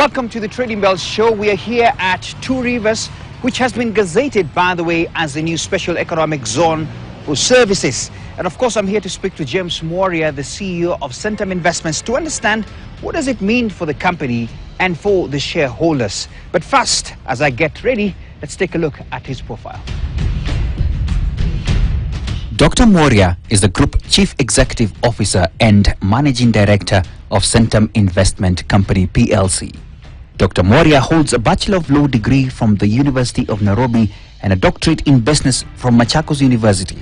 Welcome to the Trading Bell Show. We are here at Two Rivers, which has been gazetted, by the way, as the new special economic zone for services. And of course, I'm here to speak to James Mworia, the CEO of Centum Investments, to understand what does it mean for the company and for the shareholders. But first, as I get ready, let's take a look at his profile. Dr. Mworia is the Group Chief Executive Officer and Managing Director of Centum Investment Company PLC. Dr. Mworia holds a Bachelor of Law degree from the University of Nairobi and a doctorate in business from Machakos University.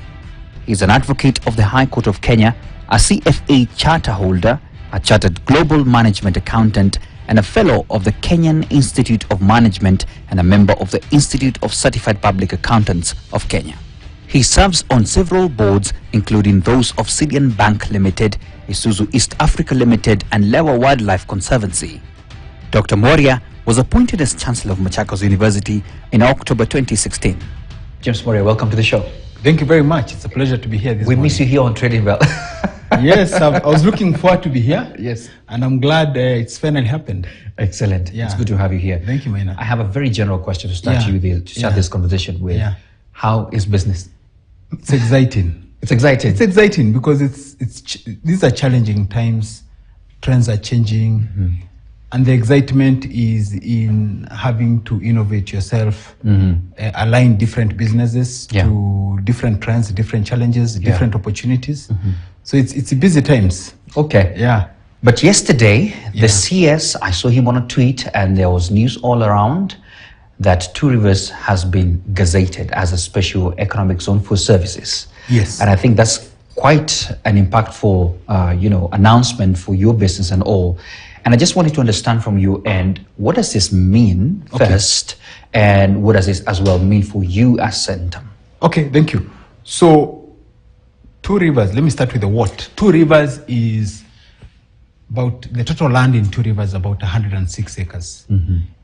He is an advocate of the High Court of Kenya, a CFA charter holder, a chartered global management accountant, and a fellow of the Kenyan Institute of Management and a member of the Institute of Certified Public Accountants of Kenya. He serves on several boards, including those of Sidian Bank Limited, Isuzu East Africa Limited, and Lewa Wildlife Conservancy. Dr. Mworia was appointed as Chancellor of Machakos University in October 2016. James Mworia, welcome to the show. Thank you very much. It's a pleasure to be here this morning. We miss you here on Trading Bell. Yes, I was looking forward to be here. Yes. And I'm glad it's finally happened. Excellent. Yeah. It's good to have you here. Thank you, Maina. I have a very general question to start this conversation with. Yeah. How is business? It's exciting. It's exciting. It's exciting because these are challenging times. Trends are changing. And the excitement is in having to innovate yourself, align different businesses to different trends, different challenges, different opportunities. So it's busy times. Okay. Yeah. But yesterday, the CS, I saw him on a tweet, and there was news all around that Two Rivers has been gazetted as a special economic zone for services. Yes. And I think that's quite an impactful, announcement for your business and all. And I just wanted to understand from you, and what does this mean first, and what does this as well mean for you as Centum? Okay, thank you. So, Two Rivers, let me start with the what. Two Rivers is about, the total land in Two Rivers about 106 acres.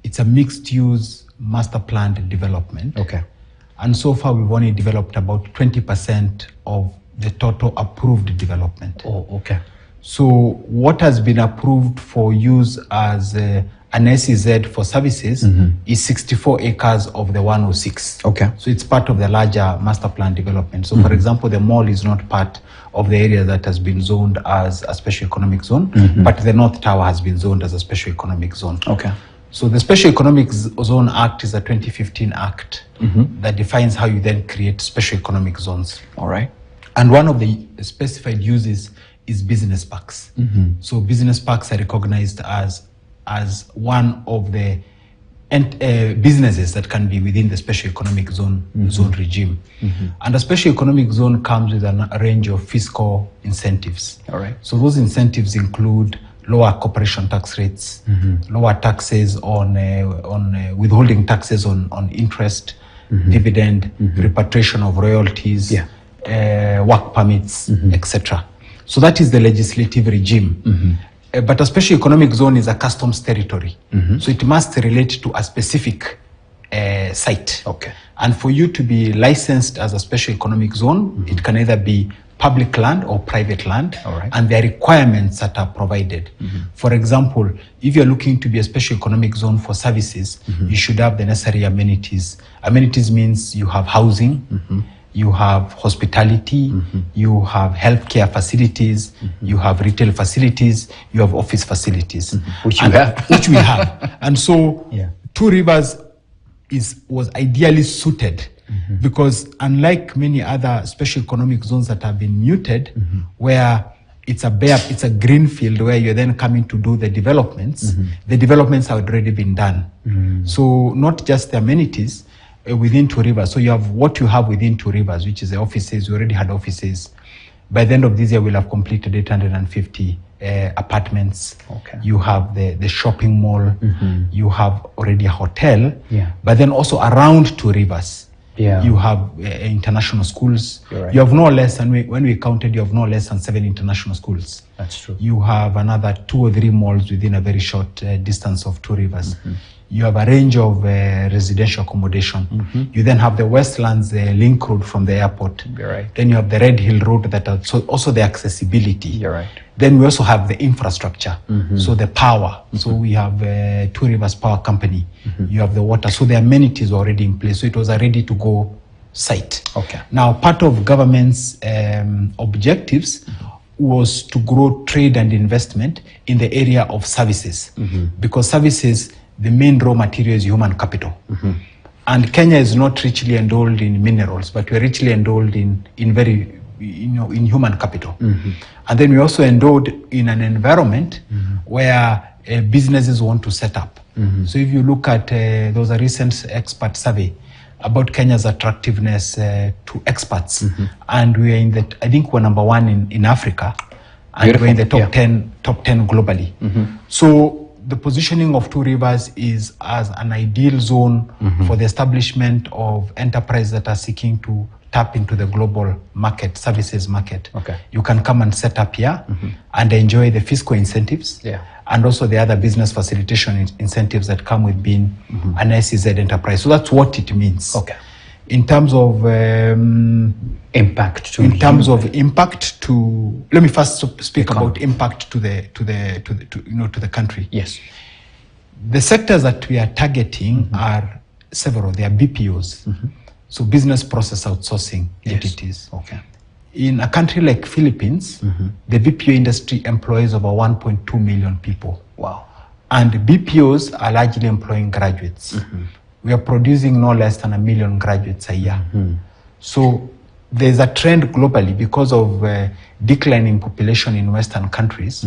It's a mixed-use master planned development. Okay. And so far, we've only developed about 20% of the total approved development. Oh, okay. So what has been approved for use as an SEZ for services is 64 acres of the 106. Okay. So it's part of the larger master plan development. So for example, the mall is not part of the area that has been zoned as a special economic zone, but the North Tower has been zoned as a special economic zone. Okay. So the Special Economic Zone Act is a 2015 act that defines how you then create special economic zones. All right. And one of the specified uses is business parks. So business parks are recognized as one of the businesses that can be within the special economic zone regime. And a special economic zone comes with a range of fiscal incentives. All right. So those incentives include lower corporation tax rates, lower taxes on withholding taxes on interest, dividend, repatriation of royalties, work permits, etc. So that is the legislative regime. But a special economic zone is a customs territory. So it must relate to a specific site. Okay. And for you to be licensed as a special economic zone, it can either be public land or private land. All right. And there are requirements that are provided. For example, if you're looking to be a special economic zone for services, you should have the necessary amenities. Amenities means you have housing, you have hospitality, you have healthcare facilities, you have retail facilities, you have office facilities. Which you have. Which we have. And so Two Rivers was ideally suited because unlike many other special economic zones that have been muted, where it's a green field where you're then coming to do the developments, the developments have already been done. So not just the amenities, within Two Rivers. So you have what you have within Two Rivers, which is the offices. We already had offices. By the end of this year, we'll have completed 850 apartments. Okay. You have the shopping mall. You have already a hotel. Yeah. But then also around Two Rivers, you have international schools. Right. You have no less than, when we counted, you have no less than 7 international schools. That's true. You have another 2 or 3 malls within a very short distance of Two Rivers. You have a range of residential accommodation. You then have the Westlands link road from the airport. You're right. Then you have the Red Hill Road that are also the accessibility. You're right. Then we also have the infrastructure, so the power. So we have Two Rivers Power Company. You have the water. So the amenities are already in place. So it was a ready-to-go site. Okay. Now, part of government's objectives was to grow trade and investment in the area of services, because services, the main raw material is human capital. And Kenya is not richly endowed in minerals, but we're richly endowed in human capital. And then we also endowed in an environment where businesses want to set up. So if you look at, there was a recent expert survey about Kenya's attractiveness to expats. And we are in the, I think we're number 1 in Africa, and Beautiful. we're in the top 10 globally. So the positioning of Two Rivers is as an ideal zone for the establishment of enterprises that are seeking to tap into the global market, services market. Okay. You can come and set up here and enjoy the fiscal incentives and also the other business facilitation incentives that come with being an SEZ enterprise. So that's what it means. Okay. In terms of impact to impact to, let me first speak about impact to the country. Yes. The sectors that we are targeting are several. They are BPOs, so business process outsourcing entities. Okay. In a country like Philippines, the BPO industry employs over 1.2 million people. Wow. And BPOs are largely employing graduates. We are producing no less than 1 million graduates a year. So there's a trend globally because of declining population in Western countries.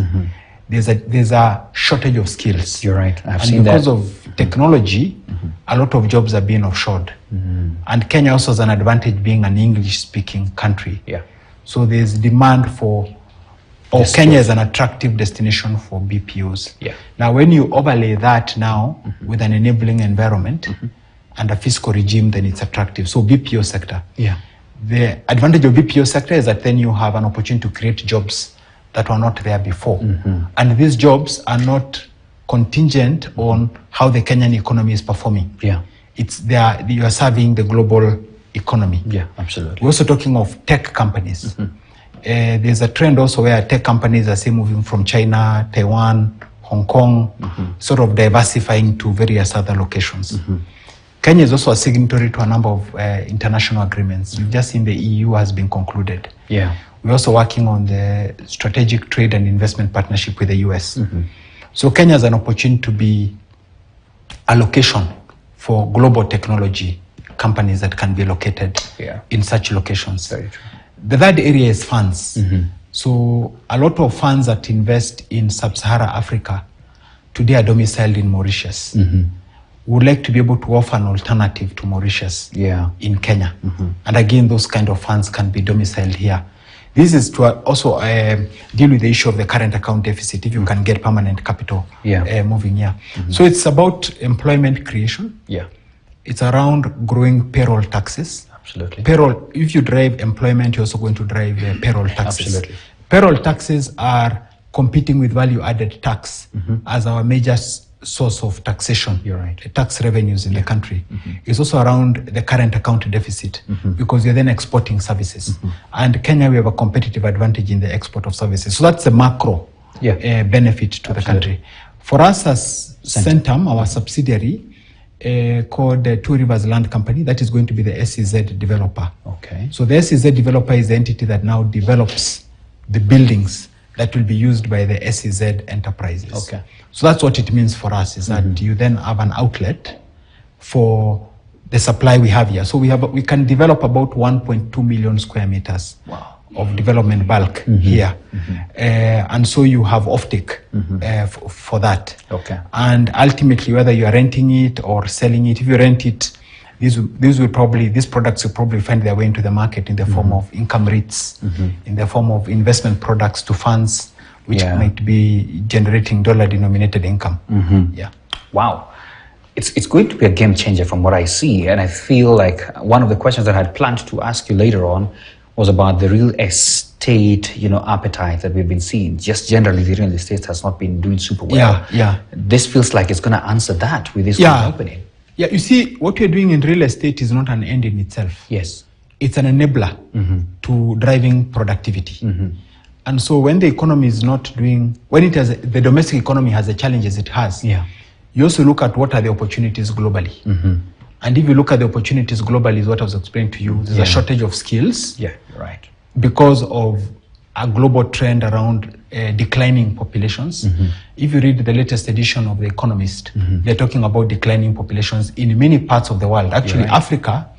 There's a shortage of skills. You're right. I've and seen because that. of technology, a lot of jobs are being offshored. And Kenya also has an advantage being an English-speaking country. Yeah. So there's demand for, or Kenya is an attractive destination for BPOs. Yeah. Now, when you overlay that now with an enabling environment and a fiscal regime, then it's attractive. So BPO sector. Yeah. The advantage of BPO sector is that then you have an opportunity to create jobs that were not there before. And these jobs are not contingent on how the Kenyan economy is performing. Yeah. You are serving the global economy. Yeah, absolutely. We're also talking of tech companies. There's a trend also where tech companies are moving from China, Taiwan, Hong Kong, sort of diversifying to various other locations. Kenya is also a signatory to a number of international agreements. You've just seen the EU has been concluded. Yeah. We're also working on the strategic trade and investment partnership with the US. So Kenya has an opportunity to be a location for global technology companies that can be located in such locations. Very true. The third area is funds. So a lot of funds that invest in sub-Saharan Africa today are domiciled in Mauritius. Would like to be able to offer an alternative to Mauritius in Kenya. And again, those kind of funds can be domiciled here. This is to also deal with the issue of the current account deficit, if you can get permanent capital moving here. So it's about employment creation. It's around growing payroll taxes. Absolutely. Payroll, if you drive employment, you're also going to drive payroll taxes. Absolutely. Payroll taxes are competing with value-added tax as our major source of taxation. You're right. Tax revenues in the country. It's also around the current account deficit because you're then exporting services. And Kenya, we have a competitive advantage in the export of services. So that's the macro benefit to the country. For us as Centum, our subsidiary, called the Two Rivers Land Company, that is going to be the SEZ developer. Okay. So the SEZ developer is the entity that now develops the buildings that will be used by the SEZ enterprises. Okay. So that's what it means for us, is that you then have an outlet for the supply we have here. So we can develop about 1.2 million square meters of development bulk here. And so you have offtake for that. Okay. And ultimately, whether you are renting it or selling it, if you rent it, these products will probably find their way into the market in the form of income rates, in the form of investment products to funds, which might be generating dollar-denominated income. Wow. It's going to be a game changer from what I see. And I feel like one of the questions that I had planned to ask you later on was about the real estate, appetite that we've been seeing. Just generally, the real estate has not been doing super well. This feels like it's going to answer that with this opening. Yeah, you see, what we're doing in real estate is not an end in itself. Yes. It's an enabler to driving productivity. And so when the economy is not doing, when it has, the domestic economy has the challenges it has, you also look at what are the opportunities globally. And if you look at the opportunities globally, is what I was explaining to you, there's a shortage of skills. Yeah, right. Because of a global trend around declining populations. If you read the latest edition of The Economist, they're talking about declining populations in many parts of the world. Actually, Africa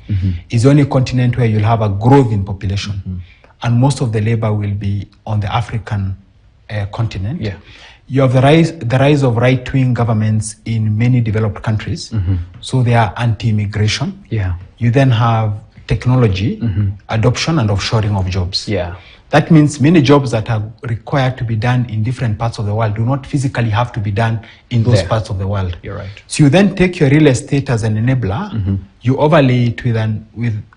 is the only continent where you'll have a growth in population. And most of the labor will be on the African continent. You have the rise of right-wing governments in many developed countries. So they are anti-immigration. You then have technology, adoption and offshoring of jobs. That means many jobs that are required to be done in different parts of the world do not physically have to be done in those parts of the world. You're right. So you then take your real estate as an enabler, you overlay it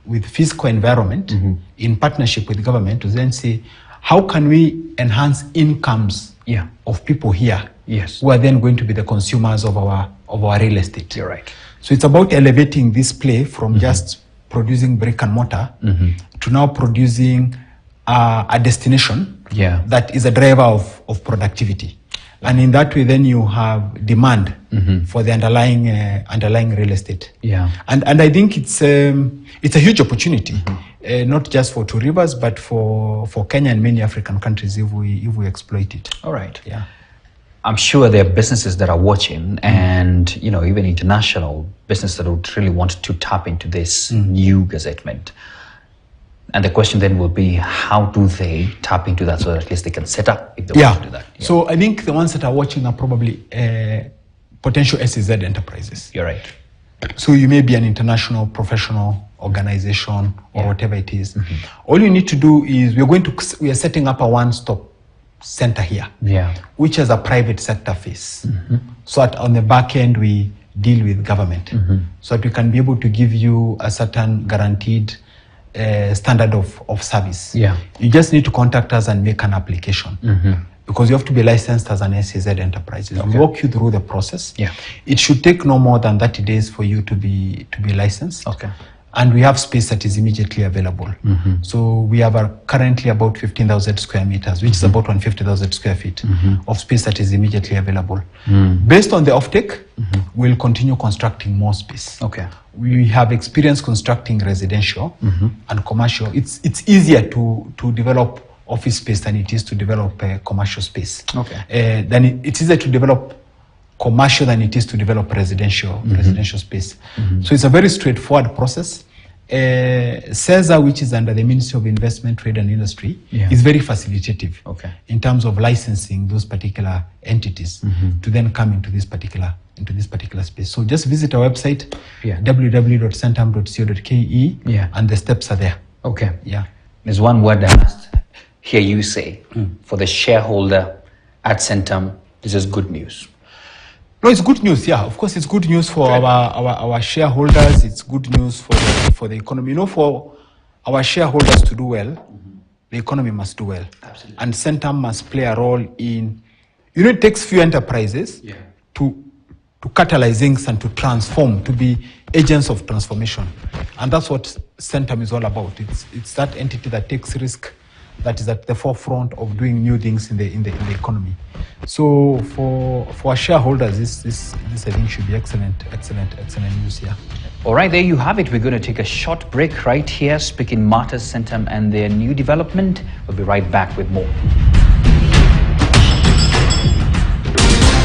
with fiscal environment in partnership with government to then say, how can we enhance incomes of people here who are then going to be the consumers of our real estate? You're right. So it's about elevating this play from just producing brick and mortar to now producing a destination that is a driver of productivity. And in that way, then you have demand for the underlying real estate. And I think it's a huge opportunity, not just for Two Rivers, but for Kenya and many African countries if we exploit it. All right. I'm sure there are businesses that are watching, and even international businesses that would really want to tap into this new gazettement. And the question then will be, how do they tap into that so that at least they can set up if they want to do that? So I think the ones that are watching are probably potential SEZ enterprises. You're right. So you may be an international professional organization or whatever it is. All you need to do is we are setting up a one-stop center here, which has a private sector face. So on the back end, we deal with government, so that we can be able to give you a certain guaranteed standard of service. You just need to contact us and make an application, because you have to be licensed as an SEZ enterprise. We'll walk you through the process. It should take no more than 30 days for you to be licensed. And we have space that is immediately available. So we have currently about 15,000 square meters, which is about 150,000 square feet of space that is immediately available. Based on the offtake, we'll continue constructing more space. We have experience constructing residential and commercial. It's easier to develop office space than it is to develop commercial space. Then it's easier to develop commercial than it is to develop residential space. So it's a very straightforward process. SEZ, which is under the Ministry of Investment, Trade and Industry, is very facilitative in terms of licensing those particular entities to then come into this particular space. So just visit our website, www.centum.co.ke, and the steps are there. There's one word I must hear you say for the shareholder at Centum. This is good news. No, it's good news. Of course, it's good news for our shareholders. It's good news for the economy. For our shareholders to do well, the economy must do well. And Centum must play a role in. It takes few enterprises to catalyze things and to transform, to be agents of transformation, and that's what Centum is all about. It's that entity that takes risk, that is at the forefront of doing new things in the economy. So for our shareholders, this I think should be excellent news here. All right, there you have it. We're going to take a short break right here, speaking matters Centum and their new development. We'll be right back with more.